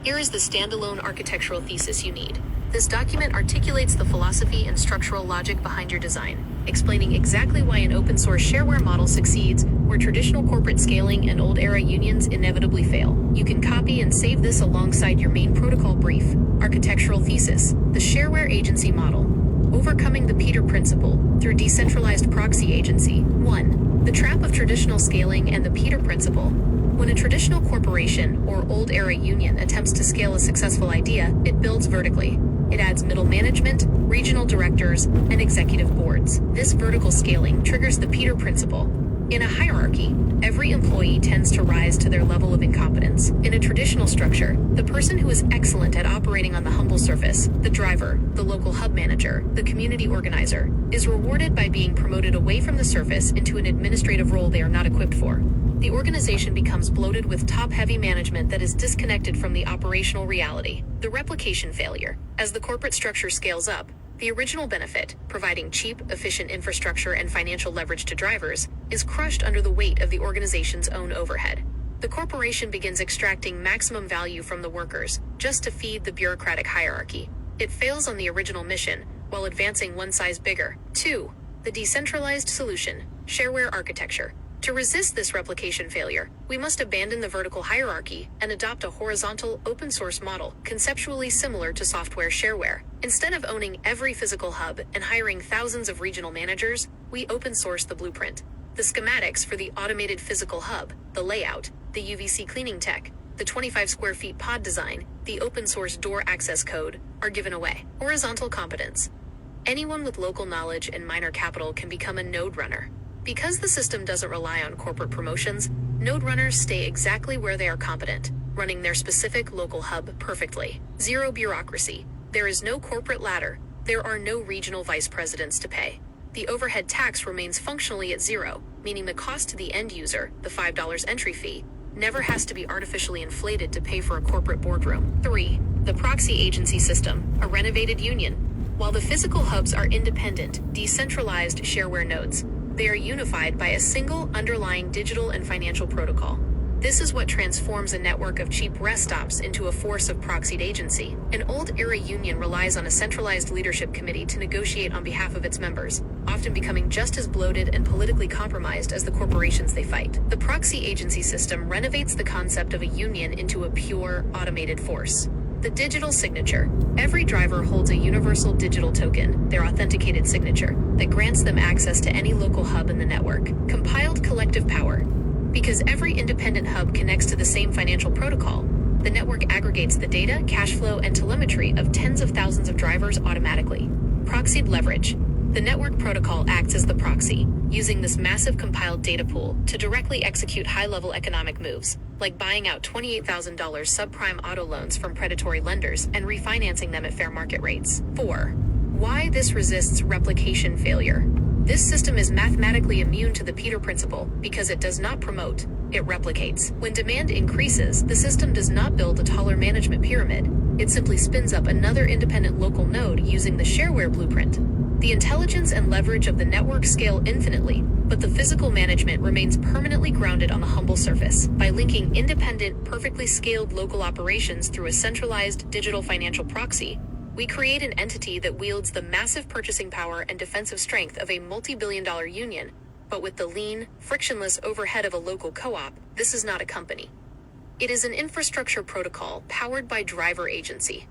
Here is the standalone architectural thesis you need. This document articulates the philosophy and structural logic behind your design, explaining exactly why an open-source shareware model succeeds where traditional corporate scaling and old-era unions inevitably fail. You can copy and save this alongside your main protocol brief. Architectural thesis: the shareware agency model. Overcoming the Peter principle through decentralized proxy agency. 1. The trap of traditional scaling and the Peter principle. When a traditional corporation or old-era union attempts to scale a successful idea, it builds vertically. It adds middle management, regional directors, and executive boards. This vertical scaling triggers the Peter principle. In a hierarchy, every employee tends to rise to their level of incompetence. In a traditional structure, the person who is excellent at operating on the humble surface, the driver, the local hub manager, the community organizer, is rewarded by being promoted away from the surface into an administrative role they are not equipped for. The organization becomes bloated with top-heavy management that is disconnected from the operational reality. The replication failure. As the corporate structure scales up, the original benefit, providing cheap, efficient infrastructure and financial leverage to drivers, is crushed under the weight of the organization's own overhead. The corporation begins extracting maximum value from the workers, just to feed the bureaucratic hierarchy. It fails on the original mission, while advancing one size bigger. 2. The decentralized solution, shareware architecture. To resist this replication failure, we must abandon the vertical hierarchy and adopt a horizontal, open-source model conceptually similar to software shareware. Instead of owning every physical hub and hiring thousands of regional managers, we open-source the blueprint. The schematics for the automated physical hub, the layout, the UVC cleaning tech, the 25 square feet pod design, the open-source door access code are given away. Horizontal competence. Anyone with local knowledge and minor capital can become a node runner. Because the system doesn't rely on corporate promotions, node runners stay exactly where they are competent, running their specific local hub perfectly. 0 bureaucracy. There is no corporate ladder. There are no regional vice presidents to pay. The overhead tax remains functionally at 0, meaning the cost to the end user, the $5 entry fee, never has to be artificially inflated to pay for a corporate boardroom. 3. The proxy agency system, a renovated union. While the physical hubs are independent, decentralized shareware nodes, they are unified by a single underlying digital and financial protocol. This is what transforms a network of cheap rest stops into a force of proxied agency. An old-era union relies on a centralized leadership committee to negotiate on behalf of its members, often becoming just as bloated and politically compromised as the corporations they fight. The proxy agency system renovates the concept of a union into a pure, automated force. The digital signature. Every driver holds a universal digital token, their authenticated signature, that grants them access to any local hub in the network. Compiled collective power. Because every independent hub connects to the same financial protocol, the network aggregates the data, cash flow, and telemetry of tens of thousands of drivers automatically. Proxied leverage. The network protocol acts as the proxy, using this massive compiled data pool to directly execute high-level economic moves, like buying out $28,000 subprime auto loans from predatory lenders and refinancing them at fair market rates. 4. Why this resists replication failure. This system is mathematically immune to the Peter principle because it does not promote, it replicates. When demand increases, the system does not build a taller management pyramid. It simply spins up another independent local node using the shareware blueprint. The intelligence and leverage of the network scale infinitely, but the physical management remains permanently grounded on the humble surface. By linking independent, perfectly scaled local operations through a centralized digital financial proxy, we create an entity that wields the massive purchasing power and defensive strength of a multi-billion-dollar union, but with the lean, frictionless overhead of a local co-op. This is not a company. It is an infrastructure protocol powered by driver agency.